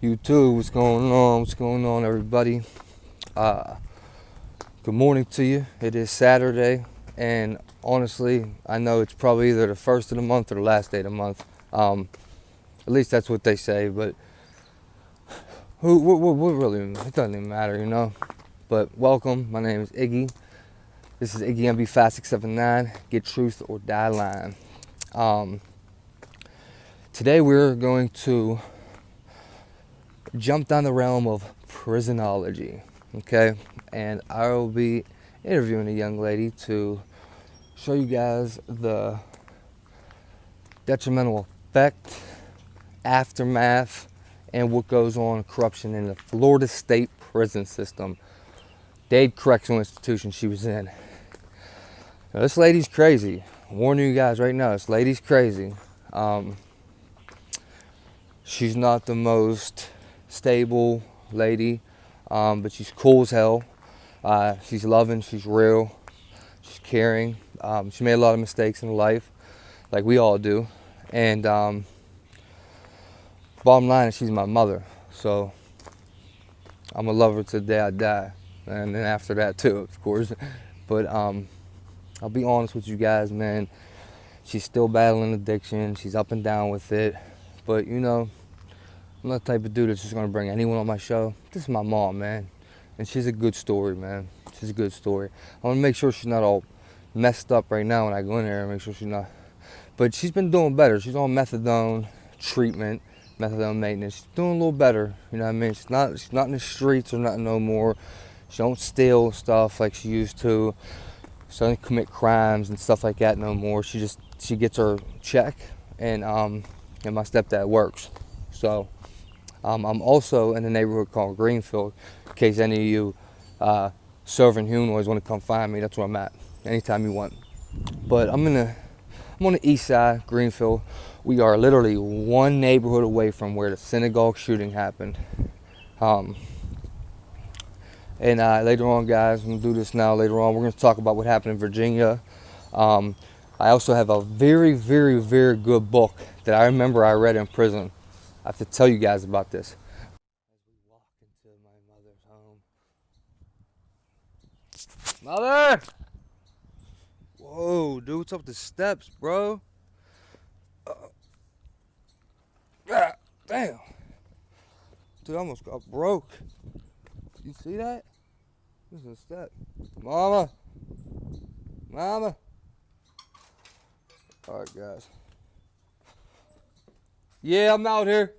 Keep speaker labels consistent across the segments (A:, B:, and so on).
A: YouTube, what's going on? What's going on, everybody? Good morning to you. It is Saturday, and honestly, I know it's probably either the first of the month or the last day of the month. At least that's what they say, but what really, it doesn't even matter, you know? But welcome, my name is Iggy. This is Iggy MB5679, Get Truth or Die Line. Today we're going to jump down the realm of prisonology, okay? And I will be interviewing a young lady to show you guys the detrimental effect, aftermath, and what goes on corruption in the Florida State prison system. Dade Correctional Institution she was in. Now, this lady's crazy. I'm warning you guys right now, this lady's crazy. She's not the most stable lady, but she's cool as hell. She's loving, she's real, she's caring. She made a lot of mistakes in life, like we all do. And bottom line is she's my mother, so I'm gonna love her till the day I die, and then after that too, of course. But I'll be honest with you guys, man. She's still battling addiction. She's up and down with it, but you know, I'm not the type of dude that's just gonna bring anyone on my show. This is my mom, man, and she's a good story, man. She's a good story. I want to make sure she's not all messed up right now when I go in there and make sure she's not. But she's been doing better. She's on methadone treatment, methadone maintenance. She's doing a little better. You know what I mean? She's not in the streets or nothing no more. She don't steal stuff like she used to. She doesn't commit crimes and stuff like that no more. She gets her check, and my stepdad works. So I'm also in a neighborhood called Greenfield. In case any of you serving humanoids want to come find me, that's where I'm at. Anytime you want. But I'm on the east side, Greenfield. We are literally one neighborhood away from where the synagogue shooting happened. And later on, guys, I'm going to do this now. Later on, we're going to talk about what happened in Virginia. I also have a very, very, very good book that I remember I read in prison. I have to tell you guys about this. As we walk into my mother's home. Mother! Whoa, dude, what's up with the steps, bro? Damn. Dude, I almost got broke. You see that? This is a step. Mama. Mama. Alright, guys. Yeah, I'm out here.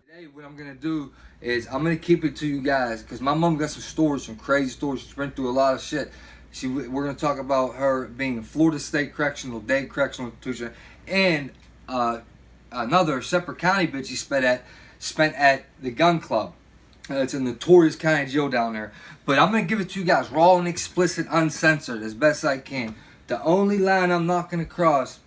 A: Today, what I'm going to do is I'm going to keep it to you guys because my mom got some stories, some crazy stories. She's been through a lot of shit. We're going to talk about her being in Florida State Correctional, Dade Correctional Institution, and another separate county bitch she spent at the gun club. It's a notorious county jail down there. But I'm going to give it to you guys raw and explicit, uncensored, as best I can. The only line I'm not going to cross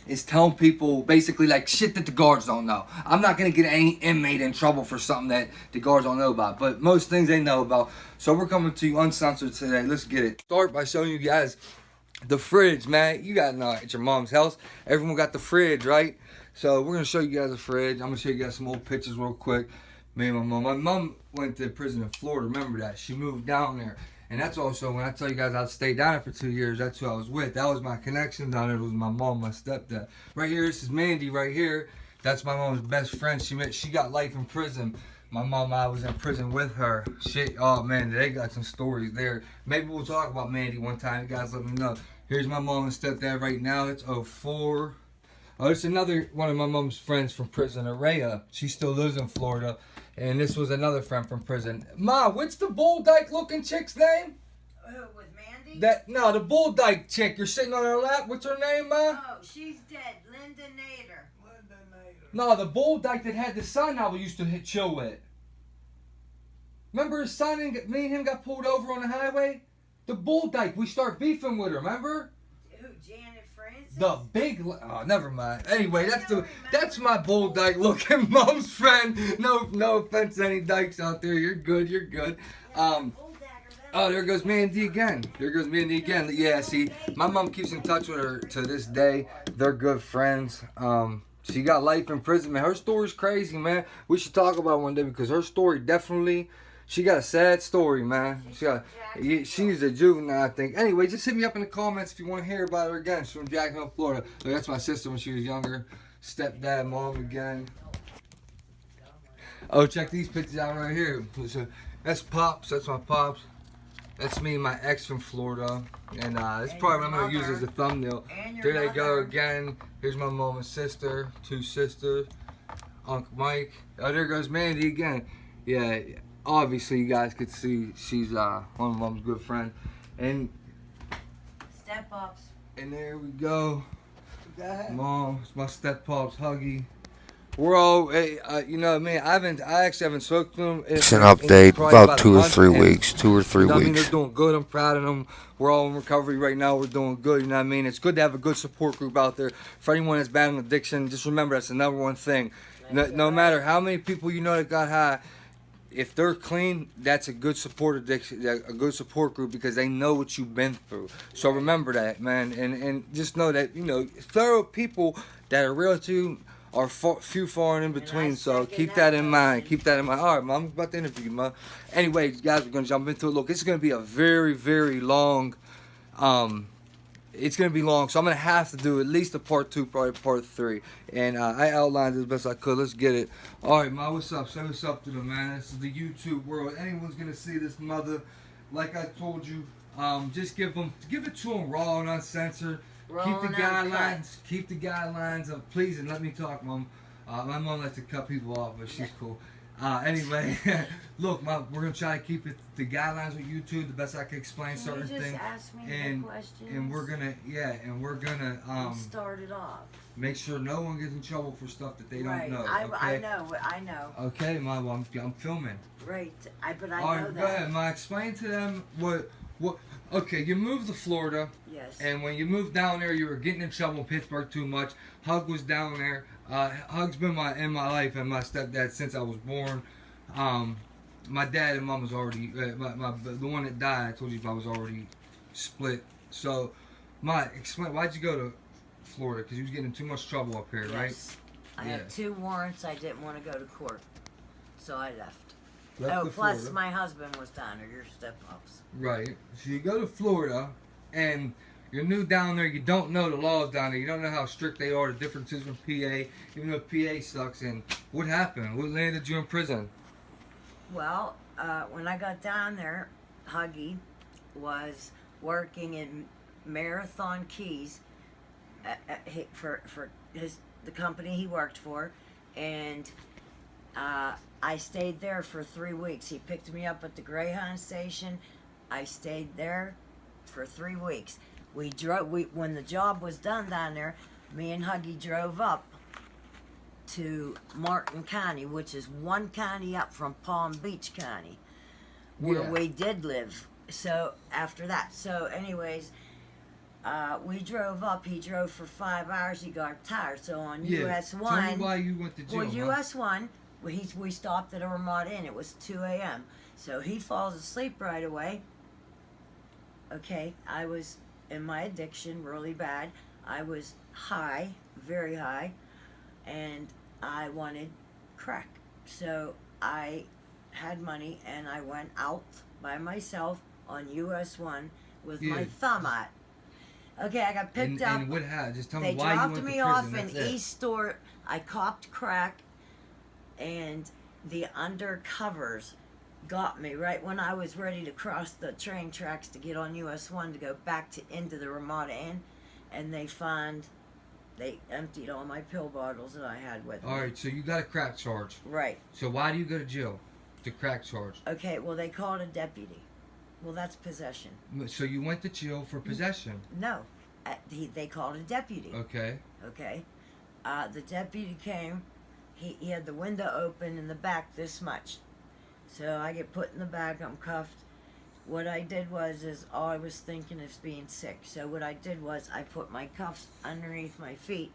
A: is telling people basically like shit that the guards don't know. I'm not going to get any inmate in trouble for something that the guards don't know about. But most things they know about. So we're coming to you uncensored today. Let's get it. Start by showing you guys the fridge, man. You got to know at your mom's house. Everyone got the fridge, right? So we're going to show you guys the fridge. I'm going to show you guys some old pictures real quick. Me and my mom. My mom went to prison in Florida. Remember that. She moved down there. And that's also, when I tell you guys I stayed down there for 2 years, that's who I was with. That was my connection down there. It was my mom, my stepdad. Right here, this is Mandy right here. That's my mom's best friend. She got life in prison. My mom, I was in prison with her. Shit, oh man, they got some stories there. Maybe we'll talk about Mandy one time. You guys let me know. Here's my mom and stepdad right now. It's 04. Oh, it's another one of my mom's friends from prison, Araya. She still lives in Florida. And this was another friend from prison. Ma, what's the bull dyke looking chick's name?
B: Who, with Mandy?
A: No, the bull dyke chick. You're sitting on her lap. What's her name, Ma?
B: Oh, she's dead. Linda Nader. Linda Nader.
A: No, the bull dyke that had the son I used to chill with. Remember his son and me and him got pulled over on the highway? The bull dyke. We start beefing with her, remember?
B: Who, Janet Francis?
A: The big, oh, never mind. Anyway, that's my bull dyke looking mom's friend. No offense to any dykes out there. You're good. Oh, there goes Mandy again. Yeah, see, my mom keeps in touch with her to this day. They're good friends. She got life in prison, man. Her story's crazy, man. We should talk about it one day because her story definitely. She got a sad story, man. She's a juvenile, I think. Anyway, just hit me up in the comments if you want to hear about her again. She's from Jacksonville, Florida. Look, that's my sister when she was younger. Stepdad, mom again. Oh, check these pictures out right here. So, that's Pops. That's my Pops. That's me and my ex from Florida. And that's probably what I'm going to use as a thumbnail. There they go again. Here's my mom and sister. 2 sisters. Uncle Mike. Oh, there goes Mandy again. Yeah, obviously you guys could see she's one of mom's good friends. And
B: Step-ups.
A: And there we go. Mom, it's my step-pops, Huggy. We're all, you know what I mean? I actually haven't spoken to them.
C: It's an update, about 2 or 3 weeks. 2 or 3
A: you know
C: weeks.
A: I mean? They're doing good. I'm proud of them. We're all in recovery right now. We're doing good. You know what I mean? It's good to have a good support group out there. For anyone that's battling addiction, just remember that's the number one thing. No matter how many people you know that got high, if they're clean, that's a good support addiction, a good support group because they know what you've been through. So remember that, man, and just know that thorough people that are real to you are few far and in between. So keep that in mind. Keep that in mind. All right, Mom, I'm about to interview you, Mom. Anyway, guys, we're gonna jump into it. Look, this is gonna be a very, very long. It's gonna be long, so I'm gonna have to do at least a part 2, probably part 3. And I outlined it as best I could. Let's get it. All right, Ma, what's up? Say what's up to them, man. This is the YouTube world. Anyone's gonna see this mother, like I told you, just give it to them raw and uncensored. Keep the guidelines of please and let me talk, Mom. My mom likes to cut people off, but she's cool. Anyway, look, we're gonna try to keep it the guidelines with YouTube the best I can explain certain things.
B: Ask me
A: and
B: questions?
A: and we're gonna
B: start it off.
A: make sure no one gets in trouble for stuff that they don't know.
B: I know.
A: Okay, Ma, well, I'm filming.
B: Right, but
A: All right, go ahead, Ma. Explain to them what. Okay, you moved to Florida.
B: Yes.
A: And when you moved down there, you were getting in trouble in Pittsburgh too much. Hug was down there. Hug's been in my life and my stepdad since I was born. My dad and mom was already the one that died. I told you I was already split. So, explain why'd you go to Florida? Because you was getting in too much trouble up here, right?
B: I had 2 warrants. I didn't want to go to court, so I left.
A: Left
B: plus
A: Florida.
B: my husband was down there. Your step-ups.
A: Right. So you go to Florida, and you're new down there. You don't know the laws down there. You don't know how strict they are. The differences from PA, even though PA sucks. And what happened? What landed you in prison?
B: Well, when I got down there, Huggy was working in Marathon Keys for the company he worked for, and I stayed there for 3 weeks. He picked me up at the Greyhound station. I stayed there for 3 weeks. When the job was done down there, me and Huggy drove up to Martin County, which is 1 county up from Palm Beach County, where we did live. So after that, anyways, we drove up. He drove for 5 hours. He got tired. So on US 1,
A: tell me why you went to jail.
B: Well, US 1. We stopped at a Ramada Inn. It was 2 a.m. So he falls asleep right away. Okay, I was in my addiction really bad. I was high, very high, and I wanted crack. So I had money and I went out by myself on US 1 with my thumb out. Okay, I got picked up.
A: And what happened? Just tell
B: me
A: why you went to prison.
B: They dropped me off in East Store. I copped crack. And the undercovers got me right when I was ready to cross the train tracks to get on US 1 to go back into the Ramada Inn, and they emptied all my pill bottles that I had with me.
A: All right, so you got a crack charge.
B: Right.
A: So why do you go to jail? The crack charge.
B: Okay, well, they called a deputy. Well, that's possession.
A: So you went to jail for possession?
B: No. They called a deputy.
A: Okay.
B: Okay. The deputy came. He had the window open in the back this much. So I get put in the back, I'm cuffed. What I did was, all I was thinking is being sick. So what I did was, I put my cuffs underneath my feet.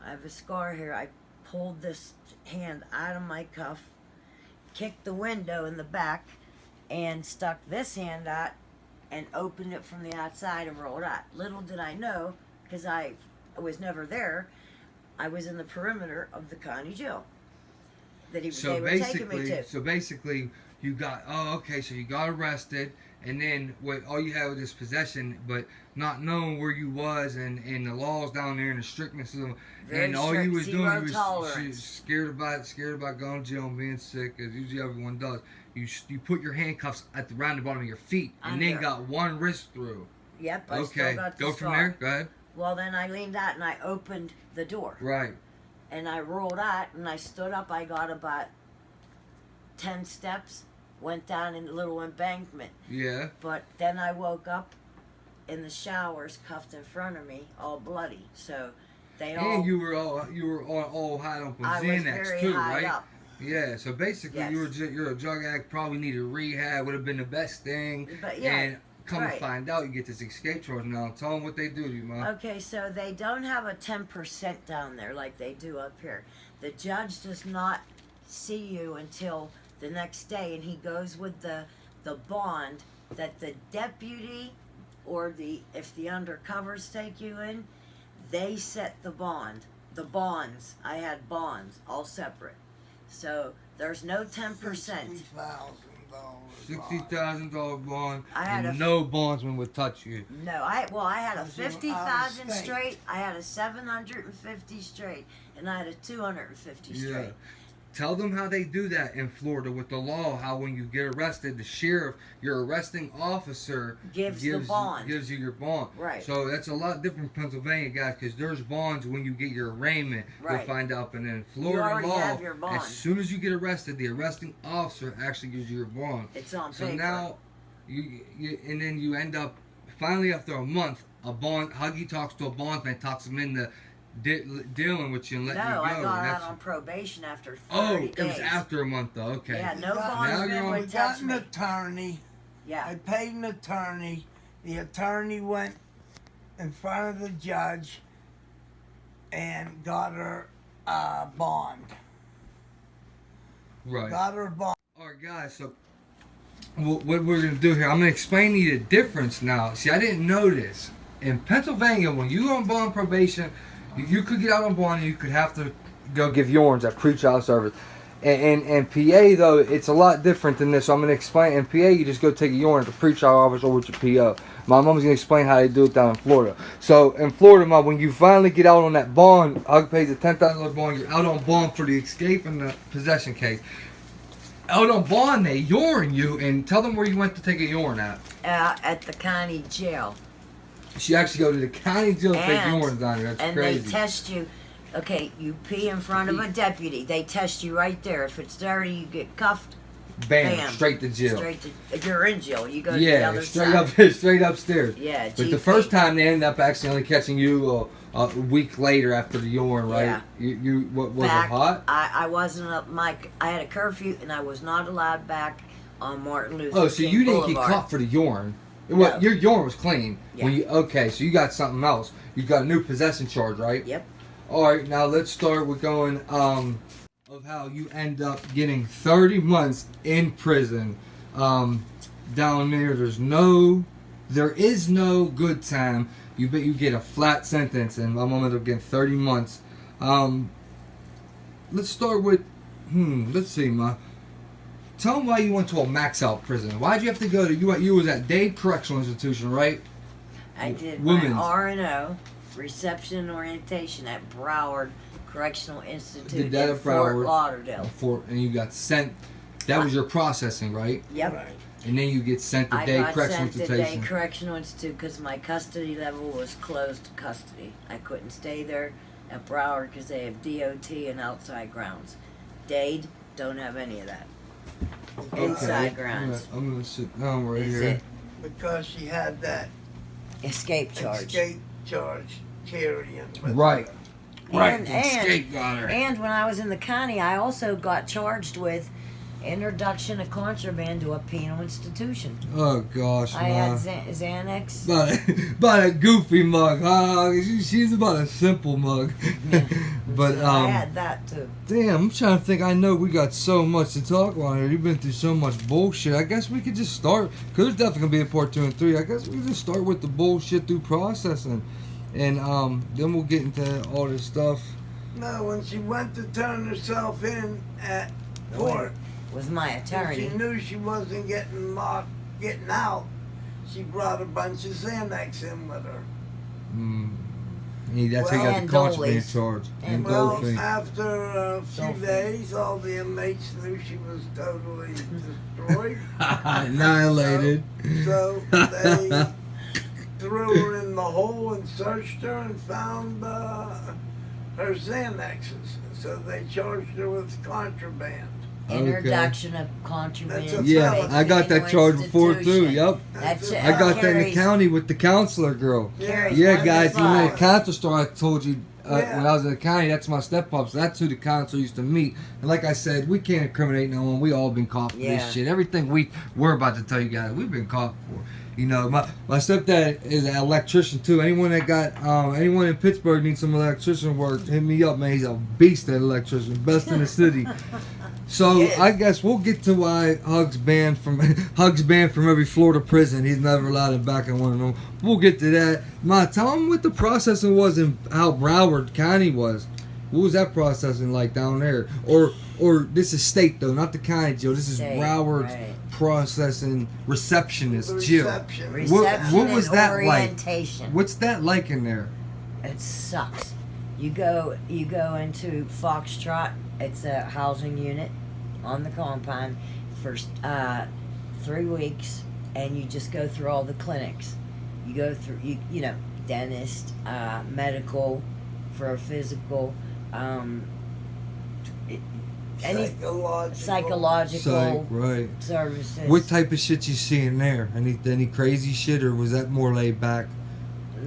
B: I have a scar here. I pulled this hand out of my cuff, kicked the window in the back, and stuck this hand out and opened it from the outside and rolled out. Little did I know, because I was never there, I was in the perimeter of the county jail that
A: So
B: they were taking me
A: basically,
B: to.
A: you got so you got arrested, and then all you had was this possession, but not knowing where you was and the laws down there and the strictness of them,
B: Very
A: and all
B: strict,
A: you was doing
B: zero
A: was
B: tolerance.
A: scared about going to jail and being sick, as usually everyone does. You put your handcuffs around the bottom of your feet, and then got one wrist through.
B: Yep, I
A: Okay,
B: still got the
A: go
B: scar.
A: from there. Go ahead.
B: Well, then I leaned out and I opened the door.
A: Right.
B: And I rolled out and I stood up. I got about 10 steps, went down in a little embankment.
A: Yeah.
B: But then I woke up in the showers, cuffed in front of me, all bloody. So they all.
A: And you were all high up on
B: I was
A: Xanax
B: very
A: too,
B: high
A: right?
B: up.
A: Yeah, so basically
B: Yes.
A: you're a drug addict, probably needed rehab, would have been the best thing.
B: But yeah,
A: and come
B: right.
A: to find out, you get this escape charge now. Tell them what they do to you, man.
B: Okay, so they don't have a 10% down there like they do up here. The judge does not see you until the next day, and he goes with the bond that the deputy or if the undercovers take you in, they set the bond. The bonds, I had bonds, all separate. So there's no 10%.
A: $60,000 bond,
B: I had
A: and no bondsman would touch you.
B: No, I had a
D: Because you're
B: 50,000
D: out of state.
B: straight, I had a 750 straight, and I had a 250 straight.
A: Yeah. Tell them how they do that in Florida with the law. How when you get arrested, the sheriff, your arresting officer,
B: Gives the bond.
A: gives you your bond.
B: Right.
A: So that's a lot different in Pennsylvania, guys, because there's bonds when you get your arraignment.
B: Right.
A: You'll find out, and in Florida
B: already
A: law,
B: have your bond.
A: as soon as you get arrested, the arresting officer actually gives you your bond.
B: It's on
A: So
B: paper.
A: now, and then you end up finally after a month, Huggy talks to a bondsman, talks him into dealing with you and letting you go.
B: I got
A: That's,
B: out on probation after 30
A: oh,
B: days.
A: it was after a month though. Okay.
B: Yeah, no
D: Now
B: bondsman
A: you're on-
D: We
B: would
D: got
B: touch
D: an
B: me.
D: attorney.
B: Yeah.
D: I paid an attorney. The attorney went in front of the judge and got her bond.
A: Right.
D: Got her bond.
A: All right, guys. So what we're gonna do here, I'm gonna explain to you the difference now. See, I didn't know this. In Pennsylvania, when you were on bond probation, you could get out on bond and you could have to go give urines at pre-trial service. And PA though, it's a lot different than this. So I'm gonna explain. In PA, you just go take a urine at the pre-trial office or with your PO. My mom's gonna explain how they do it down in Florida. So in Florida, Mom, when you finally get out on that bond, Hug pays a $10,000 bond. You're out on bond for the escape and the possession case. Out on bond, they urine you and tell them where you went to take a urine at.
B: At the county jail.
A: She actually go to the county jail to take
B: And-
A: urine down there. That's
B: And
A: crazy.
B: they test you. Okay, you pee in front of a deputy. They test you right there. If it's dirty, you get cuffed.
A: Bam, straight to jail.
B: Straight to, you're in jail. You go to the
A: Yeah,
B: other
A: straight
B: side.
A: up, straight upstairs.
B: Yeah,
A: But the
B: GP.
A: first time they end up accidentally catching you a week later after the urine, right?
B: Yeah.
A: You what was
B: Back,
A: it hot?
B: I wasn't up. I had a curfew and I was not allowed back on Martin Luther
A: Oh, so
B: King
A: you didn't get
B: Boulevard.
A: caught for the urine.
B: No.
A: Well, your urine was clean.
B: Yeah.
A: When you okay, so you got something else. You got a new possession charge, right?
B: Yep.
A: All right, now let's start with going of how you end up getting 30 months in prison. Down there, there is no good time. You get a flat sentence, and my mom ended up getting 30 months. Let's start with let's see, Ma. Tell them why you went to a max out prison. Why'd you have to go to you was at Dade Correctional Institution, right?
B: I did
A: Women's.
B: my R&O, reception and orientation at Broward Correctional Institute
A: Did that
B: in
A: at
B: Fort
A: Broward.
B: Lauderdale.
A: And you got sent. That was your processing, right?
B: Yep.
D: Right.
A: And then you get sent to
B: I
A: Dade
B: got
A: Correctional
B: sent to Dade
A: Institution.
B: Correctional Institute because my custody level was closed custody. I couldn't stay there at Broward because they have DOT and outside grounds. Dade don't have any of that. Inside grounds.
A: I'm gonna sit down right
B: Is
A: here.
B: it
D: Because she had that
B: escape charge?
D: escape charge carrying. with
A: Right.
D: her.
A: Right.
B: And-
A: the escape got her.
B: And when I was in the county, I also got charged with introduction of contraband to a penal institution.
A: Oh gosh,
B: I had
A: man.
B: Xanax.
A: About a goofy mug. She's about a simple mug. But
B: So I had that too.
A: damn, I'm trying to think. I know we got so much to talk about here. You've been through so much bullshit. I guess we could just start, because there's definitely gonna be a part 2 and 3. I guess we can just start with the bullshit through processing, and then we'll get into all this stuff.
D: No, when she went to turn herself in at court,
B: Was my
D: and
B: attorney.
D: she knew she wasn't getting out. She brought a bunch of Xanax in with her.
A: That's how you got the
B: And
A: contraband
B: goalies.
A: charge. And
D: Well,
A: gold thing.
D: after a few
B: Dolphin.
D: days, all the inmates knew she was totally destroyed.
A: Annihilated.
D: So they threw her in the hole and searched her and found her Xanaxes. So they charged her with contraband.
B: Introduction of contraband.
D: That's a
A: Yeah,
D: felony.
A: I got that charge before too.
B: Institution.
A: Yep.
B: That's
D: I
A: I got that in the
B: carries-
A: county with the counselor girl.
B: carries
A: Yeah,
B: one
A: guys,
B: to
A: you know the
B: five.
A: counselor store I told you
D: Yeah.
A: when I was in the county, that's my step-up, so that's who the counselor used to meet. And like I said, we can't incriminate no one. We all been caught for
B: Yeah.
A: this shit. Everything we're about to tell you guys, we've been caught for. You know, my stepdad is an electrician too. Anyone that got anyone in Pittsburgh needs some electrician work, hit me up, man. He's a beast at electrician, best in the city. So
B: Yes.
A: I guess we'll get to why Hugs banned from every Florida prison. He's never allowed him back in one of them. We'll get to that. Ma, tell him what the processing was and how Broward County was. What was that processing like down there? Or this is state though, not the county jail. This is
B: State,
A: Broward's
B: right.
A: processing receptionist
D: The
A: jail.
D: reception.
B: Reception
A: What was
B: and
A: that like?
B: orientation.
A: What's that like in there?
B: It sucks. You go into Foxtrot. It's a housing unit on the compound for 3 weeks, and you just go through all the clinics. You go through you know, dentist, medical, for a physical, any psychological
A: Psych, right.
B: services.
A: What type of shit you see in there? Any crazy shit, or was that more laid back?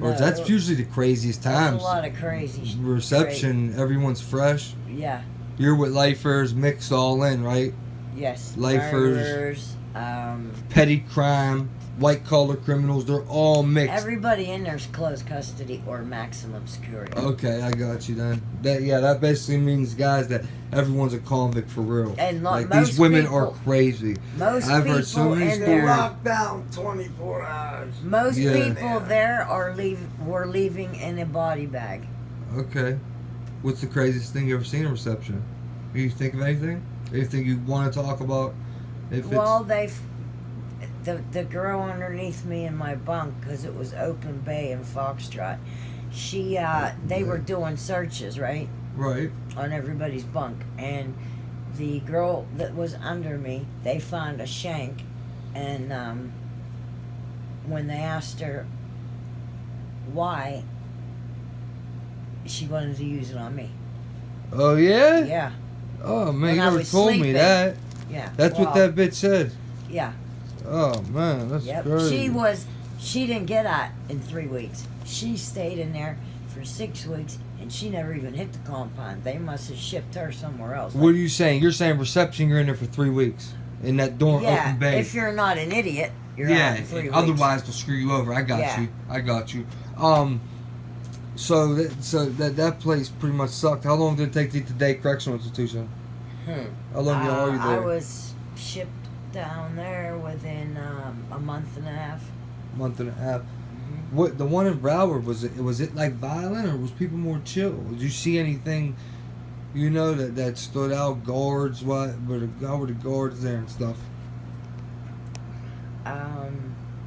A: Or
B: No,
A: that's usually the craziest
B: there's
A: times.
B: a lot of crazy
A: Reception, everyone's fresh.
B: Yeah.
A: You're with lifers mixed all in, right?
B: Yes.
A: Lifers.
B: Murderers,
A: Petty crime, white collar criminals, they're all mixed.
B: everybody in there's close custody or maximum security.
A: Okay, I got you then. That basically means, guys, that everyone's a convict for real.
B: And
A: like
B: most
A: these women
B: people-
A: are crazy.
B: Most
A: I've
B: people
A: heard so many
B: in
D: They're
A: stories.
B: there,
D: locked down 24 hours.
B: most
A: Yeah.
B: people there were leaving in a body bag.
A: Okay. What's the craziest thing you ever seen in reception? You think of anything? Anything you want to talk about? If
B: Well, the girl underneath me in my bunk, because it was open bay in Foxtrot, they were doing searches, right,
A: right.
B: on everybody's bunk, and the girl that was under me, they found a shank, and when they asked her why, she wanted to use it on me.
A: Oh yeah.
B: Yeah,
A: Oh man,
B: When
A: you
B: I
A: never
B: was
A: told me
B: sleeping.
A: that.
B: yeah.
A: That's what that bitch said.
B: Yeah.
A: Oh man, that's
B: Yep.
A: crazy.
B: She didn't get out in 3 weeks. She stayed in there for 6 weeks, and she never even hit the compound. They must have shipped her somewhere else.
A: What are you saying? You're saying reception? You're in there for 3 weeks in that dorm
B: yeah,
A: open bay.
B: if you're not an idiot, you're
A: yeah.
B: out in 3 weeks.
A: Otherwise, they'll screw you over. I got
B: Yeah.
A: you. I got you. So that place pretty much sucked. How long did it take to get to Day Correctional Institution? How long are you
B: I
A: there?
B: was shipped down there within a month and a half.
A: Month and a half.
B: Mm-hmm.
A: What the one in Broward was it like violent, or was people more chill? Did you see anything, that stood out? Guards, how were the guards there and stuff?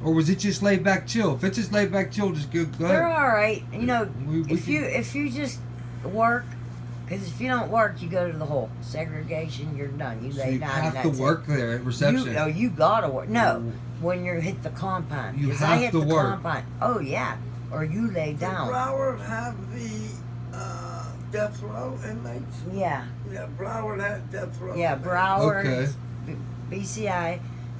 A: Or was it just laid back chill? If it's just laid back chill, just go
B: They're
A: ahead.
B: all right.
A: We
B: If you just work, because if you don't work, you go to the hole. Segregation, you're done. You
A: So
B: lay
A: you
B: down.
A: have
B: and
A: to
B: that's
A: work there at
B: It.
A: reception.
B: You gotta work. No, when you hit the compound.
A: You
B: 'Cause
A: have
B: I hit
A: to
B: the
A: work.
B: compound. Oh yeah, or you lay
D: Did
B: down.
D: Broward have the death row inmates?
B: Yeah,
D: Yeah, Broward had death row.
B: yeah.
D: inmates.
B: Broward,
A: Okay.
B: BCI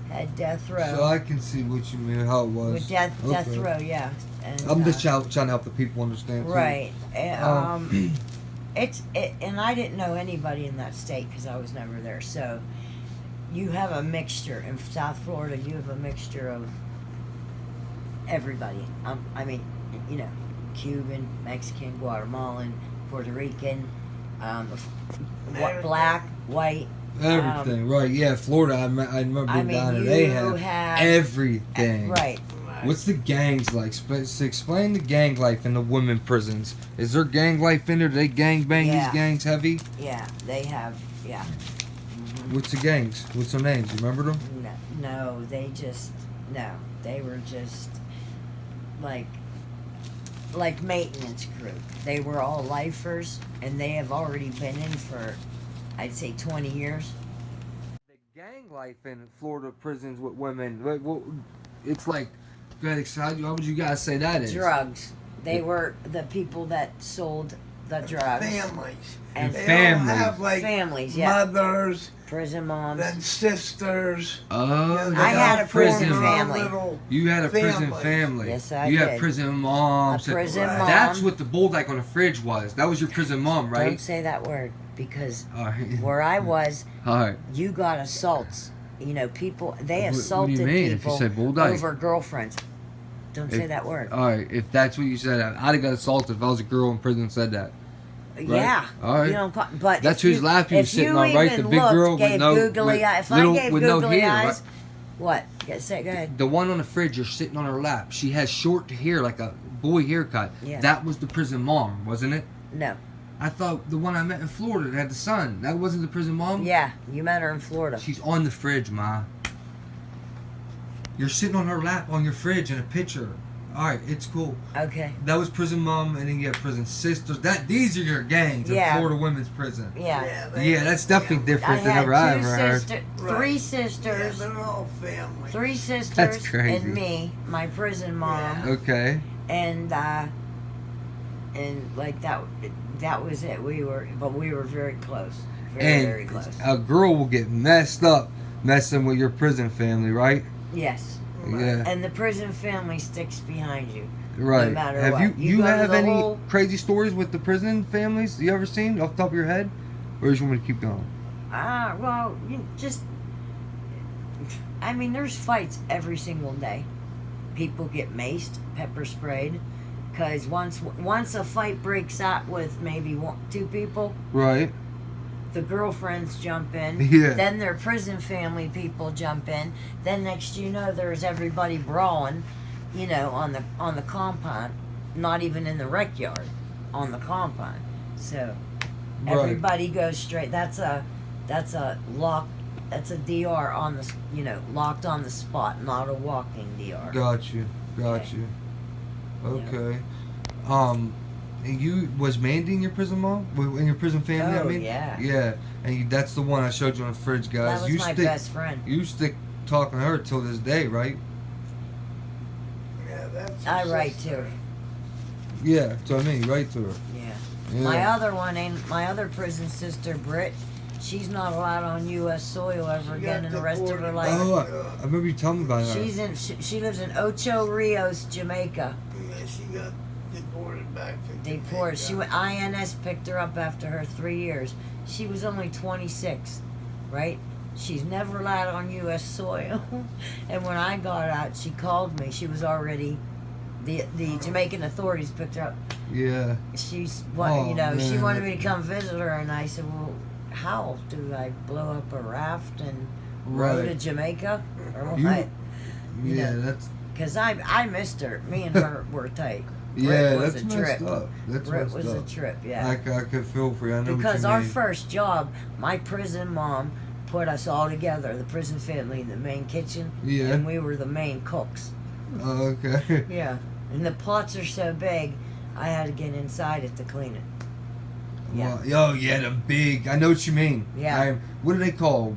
B: had death row.
A: So I can see what you mean, how it was.
B: with death
A: Okay.
B: row, yeah. And,
A: I'm just trying to help the people understand. Too.
B: right.
A: Um,
B: And I didn't know anybody in that state because I was never there. So you have a mixture in South Florida. You have a mixture of everybody. Cuban, Mexican, Guatemalan, Puerto Rican, black, white.
A: Everything, right? Yeah, Florida. I remember being down there. They
B: you
A: have everything.
B: Right.
A: What's the gangs like? Explain the gang life in the women prisons. Is there gang life in there? Do they gang bang
B: Yeah.
A: these gangs heavy?
B: Yeah, they have. Yeah.
A: What's the gangs? What's their names? You remember them?
B: No, they were just like maintenance crew. They were all lifers, and they have already been in for, I'd say, 20 years.
A: The gang life in Florida prisons with women. It's like, go ahead, how would you guys say that is?
B: Drugs. They were the people that sold the drugs.
D: Families.
B: And
D: They
A: families.
D: all have like
B: Families, yeah.
D: mothers,
B: Prison moms.
D: then sisters.
A: Oh,
B: I had a prison
D: form
B: family.
D: little
A: you had a prison
D: families.
A: family.
B: Yes, I
A: You had
B: did.
A: prison moms.
B: A prison
D: Right.
B: mom.
A: That's what the bulldog on the fridge was. That was your prison mom, right?
B: Don't say that word, because
A: All right.
B: where I was,
A: All right.
B: you got assaults. You know, people, they
A: What do you
B: assaulted
A: mean? If you
B: people
A: say bulldog?
B: over girlfriends. Don't say that word.
A: All right. If that's what you said, I'd have got assaulted if I was a girl in prison and said that.
B: Yeah.
A: All right.
B: You don't but
A: That's
B: if
A: whose lap you was
B: if
A: sitting
B: you
A: on, right? The
B: even
A: big
B: looked,
A: girl with
B: gave
A: no-
B: googly
A: with
B: eye. If
A: little-
B: I gave
A: with no
B: googly
A: hair,
B: eyes,
A: right?
B: what? Say, go ahead.
A: The one on the fridge, you're sitting on her lap. She has short hair, like a boy haircut.
B: Yeah.
A: That was the prison mom, wasn't it?
B: No.
A: I thought the one I met in Florida that had the son. That wasn't the prison mom?
B: Yeah, you met her in Florida.
A: She's on the fridge, Ma. You're sitting on her lap on your fridge in a picture. All right, it's cool.
B: Okay.
A: That was prison mom, and then you have prison sisters. These are your gangs
B: Yeah.
A: in Florida women's prison.
B: Yeah.
A: Yeah, that's definitely
B: I
A: different than
B: had
A: ever I
B: two
A: ever heard.
B: sisters,
D: Right.
B: three
D: Yeah,
B: sisters,
D: they're all family.
B: three sisters,
A: That's crazy.
B: and me, my prison mom,
A: Okay.
B: and like that was it. We were very close, very
A: And
B: close.
A: a girl will get messed up messing with your prison family, right?
B: Yes.
A: Yeah.
B: And the prison family sticks behind you.
A: Right.
B: No matter
A: Have
B: what.
A: you
B: You go to
A: have
B: the
A: any
B: whole-
A: crazy stories with the prison families you ever seen off the top of your head? Or do you want me to keep going?
B: Well, I mean, there's fights every single day. People get maced, pepper sprayed, because once a fight breaks out with maybe two people,
A: Right.
B: the girlfriends jump in.
A: Yeah.
B: Then their prison family people jump in. Then next you know, there's everybody brawling, on the compound, not even in the rec yard, on the compound. So
A: Right.
B: everybody goes straight. That's a lock. That's a DR on the locked on the spot, not a walking DR.
A: Got you. Okay. And you was Mandy in your prison mom? In your prison family?
B: Oh,
A: I mean.
B: yeah.
A: Yeah. And that's the one I showed you on the fridge, guys.
B: That was my best friend.
A: You stick talking to her till this day, right?
D: Yeah, that's.
B: I
D: her
B: write to
D: sister.
B: her.
A: Yeah. That's what I mean. Right to her.
B: Yeah.
A: Yeah.
B: My other prison sister, Britt, she's not allowed on U.S. soil ever
D: She
B: again
D: got
B: in the rest of her
D: deported.
B: life.
A: Oh, I remember you telling me about her.
B: She lives in Ocho Rios, Jamaica.
D: Yeah, she got deported back to
B: Deported. She
D: Jamaica.
B: went. INS picked her up after her 3 years. She was only 26, right? She's never allowed on U.S. soil. And when I got out, she called me. She was already. The Jamaican authorities picked her up.
A: Yeah.
B: She
A: Oh,
B: wanted
A: man.
B: me to come visit her, and I said, well, how do I blow up a raft and row to
A: Right.
B: Jamaica or
A: You-
B: what?
A: Yeah. That's.
B: Because I missed her. Me and her were tight.
A: Yeah.
B: was
A: That's
B: a
A: messed
B: trip.
A: up. That's
B: It
A: messed
B: was a
A: up.
B: trip, yeah.
A: I could feel for you. I know
B: Because
A: what you
B: our
A: mean.
B: first job, my prison mom put us all together, the prison family, in the main kitchen,
A: Yeah.
B: and we were the main cooks.
A: Oh, okay.
B: Yeah. And the pots are so big, I had to get inside it to clean it. Yeah.
A: Well, yeah, the big. I know what you mean.
B: Yeah.
A: What do they call?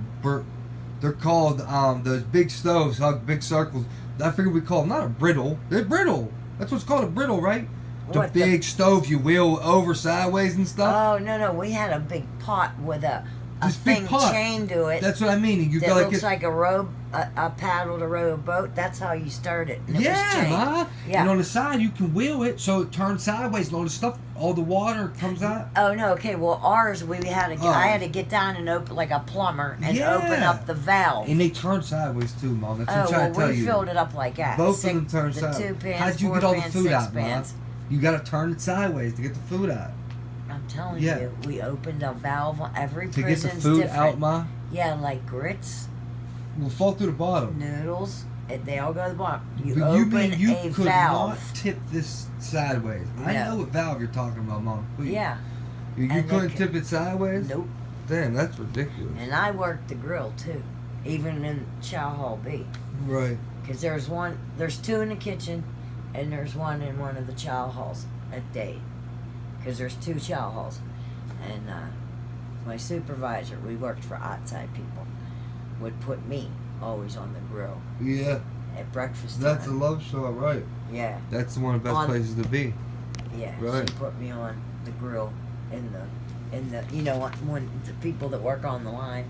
A: They're called those big stoves, big circles. I figure we call them not a brittle. They're brittle. That's what's called a brittle, right? The
B: What,
A: big stove you wheel over sideways and stuff.
B: Oh, no, we had a big pot with a
A: This big
B: thing
A: pot.
B: chained to it.
A: That's what I mean. You
B: that
A: go like
B: looks
A: it.
B: like a row, a paddle to row a boat. That's how you start it. And it was
A: Yeah,
B: chained.
A: ma.
B: Yeah.
A: And on the side you can wheel it so it turns sideways and all the stuff, all the water comes out.
B: Oh no, okay. Well, ours we had to.
A: Oh.
B: I had to get down and open like a plumber and
A: Yeah.
B: open up the valve.
A: And they turn sideways too, Mom. That's what I'm
B: Oh
A: trying
B: well,
A: to tell
B: we
A: you.
B: filled it up like that.
A: Both of them turn
B: the
A: sideways.
B: 2 pans,
A: How'd you
B: 4
A: get all the
B: pans,
A: food
B: 6
A: out, Ma?
B: pans.
A: You gotta turn it sideways to get the food out.
B: I'm telling
A: Yeah.
B: you, we opened a valve on every
A: To get the
B: prison's
A: food
B: different.
A: out, Ma,
B: Yeah, like grits,
A: will fall through the bottom.
B: noodles, They all go to the bottom. You
A: But
B: open
A: mean you
B: a
A: could
B: valve.
A: not tip this sideways? I
B: No.
A: know what valve you're talking about, Mom. Please.
B: Yeah.
A: You
B: And they
A: couldn't
B: could-
A: tip it sideways?
B: Nope.
A: Damn, that's ridiculous.
B: And I worked the grill too, even in Chow Hall B.
A: Right.
B: Because there's two in the kitchen, and there's one in one of the chow halls at Dade. Because there's two chow halls. And my supervisor, we worked for outside people, would put me always on the grill
A: Yeah.
B: at breakfast
A: That's a
B: time.
A: love shot, right?
B: Yeah,
A: That's one of the best
B: On-
A: places to be.
B: yeah.
A: Right.
B: She put me on the grill in the you know, when the people that work on the line.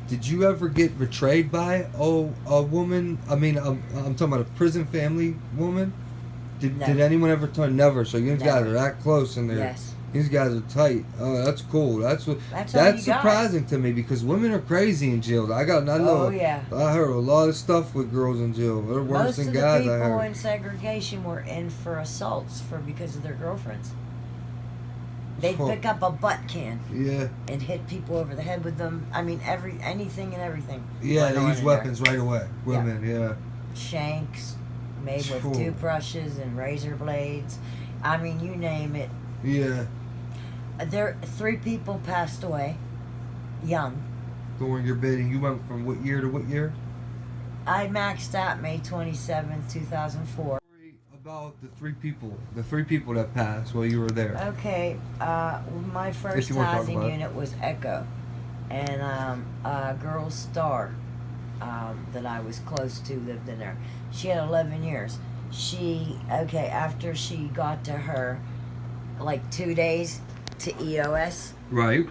A: Did you ever get betrayed by a woman? I mean, I'm talking about a prison family woman. Did
B: No.
A: Did anyone ever tell? Never. So you guys
B: Never.
A: are that close in there.
B: Yes.
A: These guys are tight. Oh, that's cool. That's what.
B: That's all
A: That's
B: you got.
A: surprising to me because women are crazy in jail. I know.
B: Oh, yeah.
A: I heard a lot of stuff with girls in jail. They're worse
B: Most
A: than
B: of the
A: guys. I
B: people
A: heard.
B: in segregation were in for assaults because of their girlfriends. They'd
A: Huh.
B: pick up a butt can
A: Yeah.
B: and hit people over the head with them. I mean, anything and everything.
A: Yeah.
B: went
A: They
B: on
A: use
B: in there.
A: weapons right away. Women. Yeah.
B: Shanks made with
A: Cool.
B: toothbrushes and razor blades. I mean, you name it.
A: Yeah.
B: There, 3 people passed away, young.
A: During your bidding, you went from what year to what year?
B: I maxed out May 27th, 2004.
A: About the three people that passed while you were there.
B: Okay, my first
A: you wanna talk
B: housing
A: about it.
B: unit was Echo, and a girl Star that I was close to lived in there. She had 11 years. After she got to her, like 2 days to EOS,
A: Right.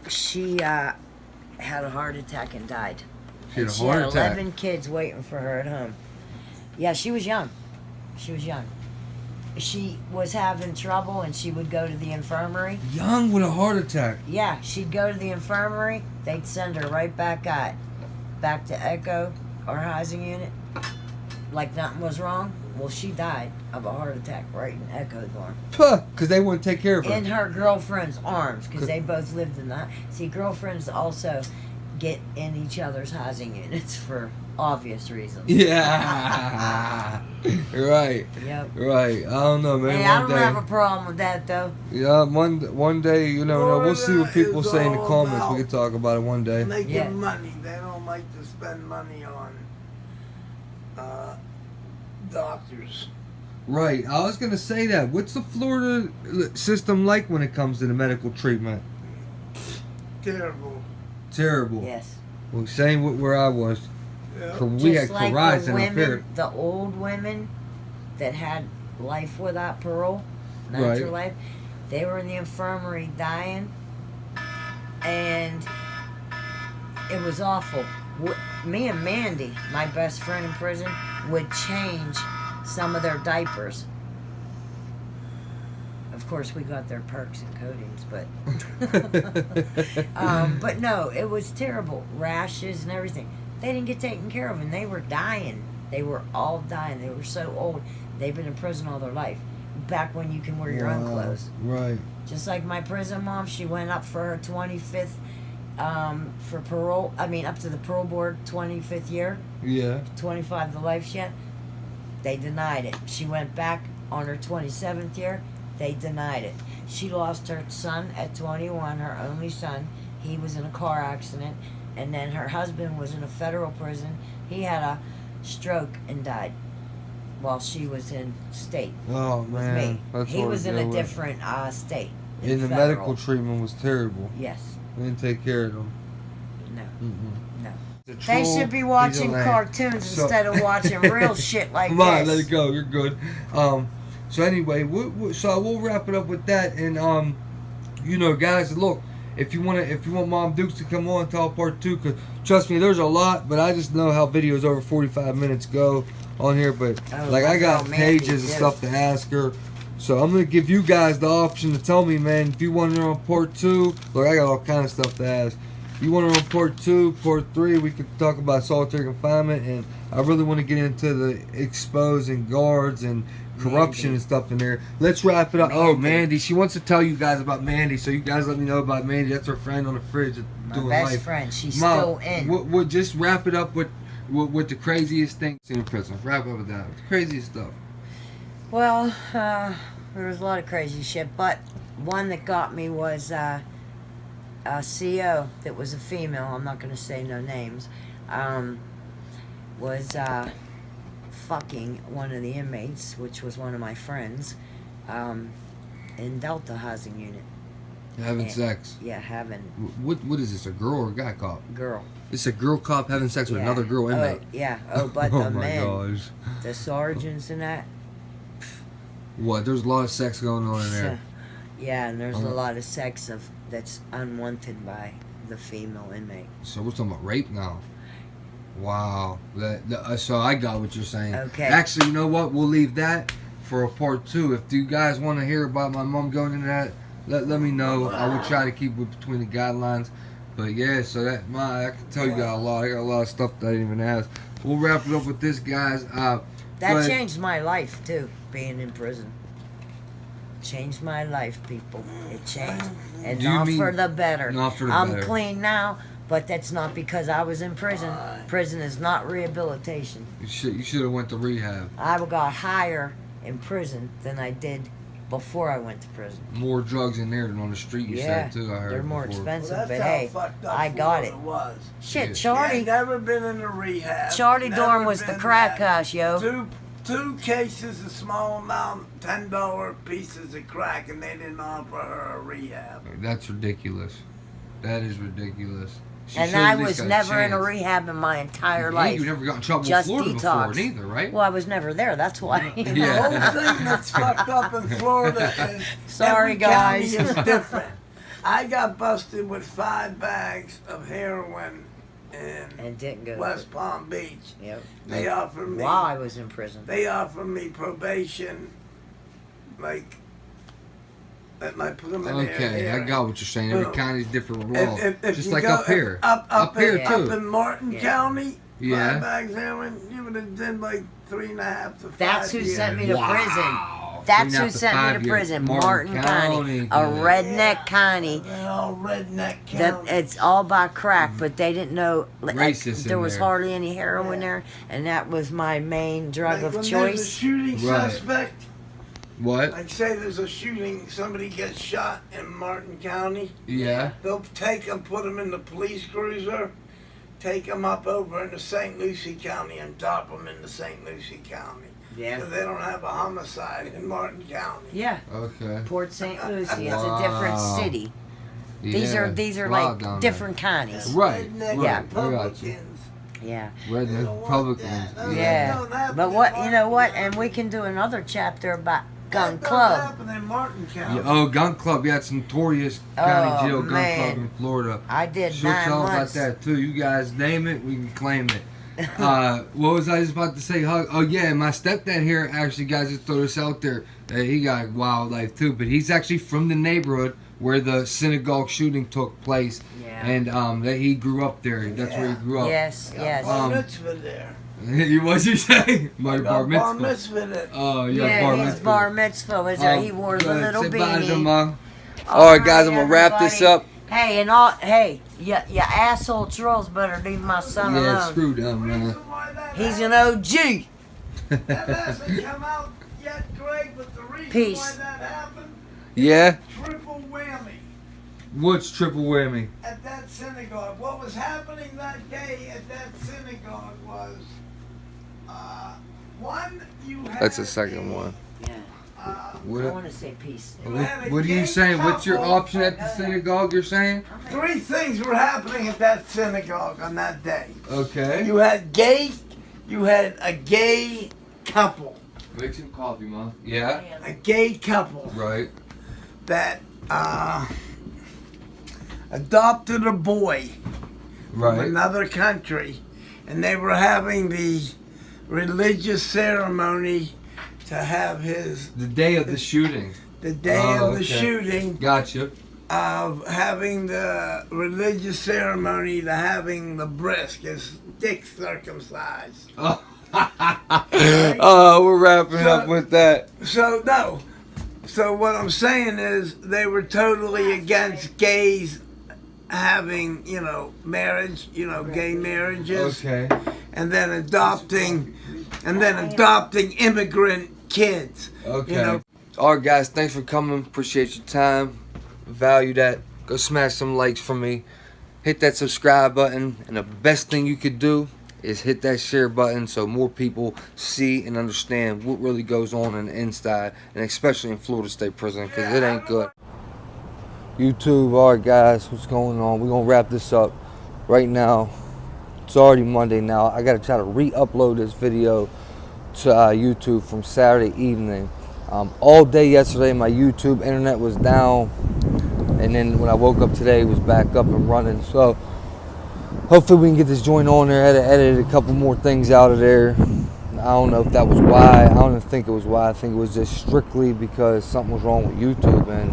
B: she had a heart attack and died.
A: She had
B: And
A: a
B: she
A: heart
B: had
A: attack.
B: 11 kids waiting for her at home. Yeah, she was young. She was having trouble and she would go to the infirmary.
A: Young with a heart attack.
B: Yeah, she'd go to the infirmary. They'd send her right back to Echo, our housing unit, like nothing was wrong. Well, she died of a heart attack right in Echo dorm.
A: Because they wouldn't take care of her.
B: In her girlfriend's arms, because they both lived in that. See, girlfriends also get in each other's housing units for obvious reasons.
A: Yeah. Right.
B: Yep.
A: Right. I don't know, man.
B: Hey, I
A: One
B: don't
A: day.
B: have a problem with that, though.
A: Yeah. One day, you know, we'll see what people
D: It's
A: say in the
D: all
A: comments.
D: about
A: We can talk about it one day.
D: Making
B: Yeah.
D: money. They don't like to spend money on doctors.
A: Right. I was gonna say that. What's the Florida system like when it comes to the medical treatment?
D: Terrible.
A: Terrible.
B: Yes.
A: Well, same with where I was.
D: Yeah.
A: We had
B: Just like
A: Horizon
B: the
A: up
B: women,
A: here.
B: the old women that had life without parole, natural
A: Right.
B: life, they were in the infirmary dying, and it was awful. Me and Mandy, my best friend in prison, would change some of their diapers. Of course, we got their perks and coatings, but no, it was terrible. Rashes and everything. They didn't get taken care of, and they were dying. They were all dying. They were so old. They've been in prison all their life. Back when you can wear your own
A: Wow.
B: clothes.
A: Right.
B: Just like my prison mom, she went up for her 25th for parole. I mean, up to the parole board, 25th year,
A: Yeah.
B: 25 the life she had. They denied it. She went back on her 27th year. They denied it. She lost her son at 21, her only son. He was in a car accident. And then her husband was in a federal prison. He had a stroke and died while she was in state
A: Oh
B: with
A: man.
B: me.
A: That's
B: He
A: hard
B: was
A: to
B: in
A: deal
B: a
A: with.
B: different state.
A: And the
B: federal.
A: medical treatment was terrible.
B: Yes.
A: They didn't take care of them.
B: No.
A: Mm-mm.
B: No.
A: The
B: They
A: troll,
B: should be
A: he's a
B: watching
A: lamb.
B: cartoons
A: So-
B: instead of watching real shit like
A: Come
B: this.
A: on, let it go. You're good. So anyway, so we'll wrap it up with that. And you know, guys, look, if you want Mom Dukes to come on, tell part 2, because trust me, there's a lot, but I just know how videos over 45 minutes go on here. But
B: Oh,
A: like, I got
B: that's how Mandy
A: pages and
B: did.
A: stuff to ask her. So I'm gonna give you guys the option to tell me, man, if you want her on part 2. Look, I got all kind of stuff to ask. You want her on part 2, part 3, we could talk about solitary confinement, and I really want to get into the exposing guards and corruption
B: Mandy.
A: and stuff in there. Let's wrap it up. Oh,
B: Mandy.
A: Mandy, she wants to tell you guys about Mandy, so you guys let me know about Mandy. That's her friend on the fridge
B: My
A: doing
B: best
A: life.
B: friend. She's
A: Mom,
B: still in.
A: We'll just wrap it up with the craziest things in prison. Wrap up with that. The craziest stuff.
B: Well, there was a lot of crazy shit, but one that got me was a CO that was a female. I'm not going to say no names. Was fucking one of the inmates, which was one of my friends, in Delta housing unit.
A: Having
B: And-
A: sex.
B: Yeah, having
A: What is this? A girl or a guy cop?
B: girl.
A: It's a girl cop having sex with
B: Yeah.
A: another girl inmate.
B: Oh, yeah. Oh, but
A: Oh
B: the
A: my
B: men,
A: gosh.
B: the sergeants and that.
A: What? There's a lot of sex going on in there.
B: Yeah, and there's a
A: Uh-huh.
B: lot of sex that's unwanted by the female inmate.
A: So we're talking about rape now. Wow. So I got what you're saying.
B: Okay.
A: Actually, you know what? We'll leave that for a part 2. If you guys want to hear about my mom going into that, let me know. I will try to keep it between the guidelines. But yeah, so I can tell you got a lot. I got a lot of stuff that I didn't even ask. We'll wrap it up with this, guys.
B: That
A: but-
B: changed my life too, being in prison. Changed my life, people. It changed. And
A: Do you
B: not
A: mean-
B: for the better.
A: Not for the
B: I'm
A: better.
B: clean now, but that's not because I was in prison. Prison is not rehabilitation.
A: You should have went to rehab.
B: I got higher in prison than I did before I went to prison.
A: More drugs in there than on the street. You
B: Yeah,
A: said too. I heard.
B: they're more
A: before.
B: expensive,
D: Well,
B: but
D: that's how
B: hey,
D: fucked up
B: I got it.
D: Florida was.
B: Shit,
A: Yeah.
B: Charlie.
D: Yeah, never been in a rehab.
B: Charlie
D: Never
B: Dorm was the
D: been
B: crack
D: that.
B: house, yo.
D: Two cases, a small amount, $10 pieces of crack, and they didn't offer her a rehab.
A: That's ridiculous. That is ridiculous. She
B: And
A: should've
B: I
A: at least
B: was
A: got
B: never in a
A: chance.
B: rehab in my entire
A: Yeah,
B: life.
A: you never got in trouble
B: Just
A: in Florida
B: detox.
A: before, neither, right?
B: Well, I was never there. That's why.
A: Yeah.
D: The whole thing that's fucked up in Florida is
B: Sorry,
D: every county
B: guys.
D: is different. I got busted with 5 bags of heroin in
B: And didn't go.
D: West Palm Beach.
B: Yep.
D: They offered me.
B: While I was in prison.
D: They offered me probation, like at my preliminary
A: Okay, I
D: hearing.
A: got what you're saying. Every
D: Boom.
A: county's different law.
D: If
A: Just
D: you
A: like
D: go-
A: up here.
D: Up
A: here,
D: in,
A: too.
D: Up in Martin
B: Yeah.
D: County,
A: Yeah.
D: 5 bags of heroin, you would have done like 3.5 to 5
B: That's who
D: years.
B: sent me to prison.
A: Wow.
B: That's
A: 3.5
B: who
A: to
B: sent me
A: 5
B: to
A: years.
B: prison. Martin County. A
A: dude.
B: redneck county.
D: They're all redneck
B: That
D: county.
B: it's all by crack, but they didn't know like,
A: Racist
B: there
A: in
B: was
A: there.
B: hardly any heroin
D: Yeah.
B: there, and that was my main drug
D: Like
B: of
D: when there's a
B: choice.
D: shooting
A: Right.
D: suspect,
A: What?
D: like say there's a shooting, somebody gets shot in Martin County,
A: Yeah.
D: they'll take them, put them in the police cruiser, take them up over into St. Lucie County and drop them into St. Lucie County.
B: Yeah.
D: So they don't have a homicide in Martin County.
B: Yeah.
A: Okay.
B: Port St. Lucie. It's
A: Wow.
B: a different city. These
A: Yeah.
B: are
A: Wild
B: like
A: down
B: different counties.
A: Right,
D: Redneck
A: right,
B: Yeah.
A: I got you.
D: Republicans.
B: Yeah.
A: Red
D: They don't want
A: Republicans.
D: that. They
B: Yeah.
D: don't happen
B: But
D: in
B: what you know
D: Martin
B: what?
D: County.
B: And we can do another chapter about Gun
D: That don't
B: Club.
D: happen in Martin County.
A: Yeah, oh, Gun Club. Yeah, it's notorious county
B: Oh,
A: jail gun
B: man.
A: club in Florida.
B: I did
A: She'll
B: 9
A: tell about
B: months.
A: that too. You guys name it, we can claim it. What was I just about to say? Oh yeah, my stepdad here actually, guys, just throw this out there. He got wildlife too, but he's actually from the neighborhood where the synagogue shooting took place,
B: Yeah.
A: and that he grew up there. That's where he grew up.
B: Yes,
D: Got
B: yes.
D: Bar
A: Um,
D: mitzvah there.
A: What's he saying? My
D: Got
A: bar mitzvah.
D: Bar mitzvah there.
A: Oh yeah,
B: Yeah,
A: bar
B: his
A: mitzvah.
B: bar mitzvah was there.
A: Oh,
B: He wore the
A: good.
B: little
A: Say bye to
B: beanie.
A: them, Mom. All right, guys, I'm gonna wrap this
B: everybody.
A: up.
B: Hey, and all. Hey, you asshole trolls better leave my son
A: Yeah,
B: alone.
A: screw them, man.
D: Reason why that
B: He's
D: happened-
B: an OG.
D: That hasn't come out yet, Greg, but the reason
B: Peace.
D: why that happened,
A: Yeah.
D: triple whammy
A: What's triple whammy?
D: at that synagogue. What was happening that day at that synagogue was, one, you had
A: That's the second one.
B: Yeah.
D: Uh,
B: I
A: What?
B: want to say peace.
A: What are you saying? What's your option at the synagogue? You're saying?
D: 3 things were happening at that synagogue on that day.
A: Okay.
D: You had a gay couple,
A: Make some coffee, Mom. Yeah.
D: a gay couple
A: Right.
D: that adopted a boy from
A: Right.
D: another country, and they were having the religious ceremony to have
A: The day of the shooting.
D: the day
A: Oh,
D: of the
A: okay.
D: shooting,
A: Gotcha.
D: of having the religious ceremony to having the brisk, his dick circumcised.
A: Oh. We're wrapping up with that.
D: So no. So what I'm saying is they were totally against gays having, marriage, gay marriages,
A: Okay.
D: and then adopting immigrant kids.
A: Okay. Alright guys, thanks for coming. Appreciate your time. Value that. Go smash some likes for me. Hit that subscribe button. And the best thing you could do is hit that share button so more people see and understand what really goes on the inside, and especially in Florida State Prison, because it ain't good. YouTube, alright guys, what's going on? We're going to wrap this up right now. It's already Monday now. I got to try to re-upload this video to YouTube from Saturday evening. All day yesterday my YouTube internet was down, and then when I woke up today it was back up and running. So hopefully we can get this joint on there. I had to edit a couple more things out of there. I don't know if that was why. I don't even think it was why. I think it was just strictly because something was wrong with YouTube and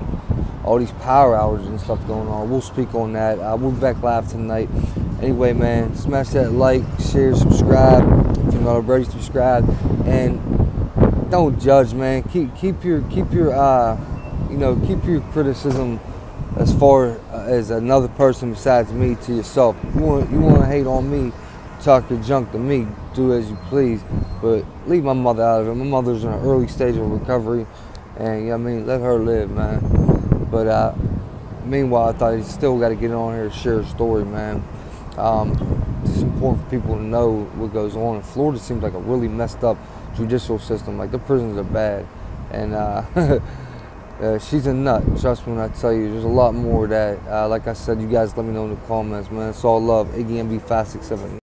A: all these power outages and stuff going on. We'll speak on that. We'll be back live tonight. Anyway, man, smash that like, share, subscribe. If you're not already subscribed, and don't judge, man. Keep your criticism as far as another person besides me to yourself. You want to hate on me, talk your junk to me, do as you please, but leave my mother out of it. My mother's in an early stage of recovery, and let her live, man. But meanwhile, I thought you still got to get on here and share a story, man. It's important for people to know what goes on. And Florida seems like a really messed up judicial system. Like, the prisons are bad, and she's a nut. Trust me when I tell you. There's a lot more of that. Like I said, you guys let me know in the comments, man. It's all love. Iggy MB 567.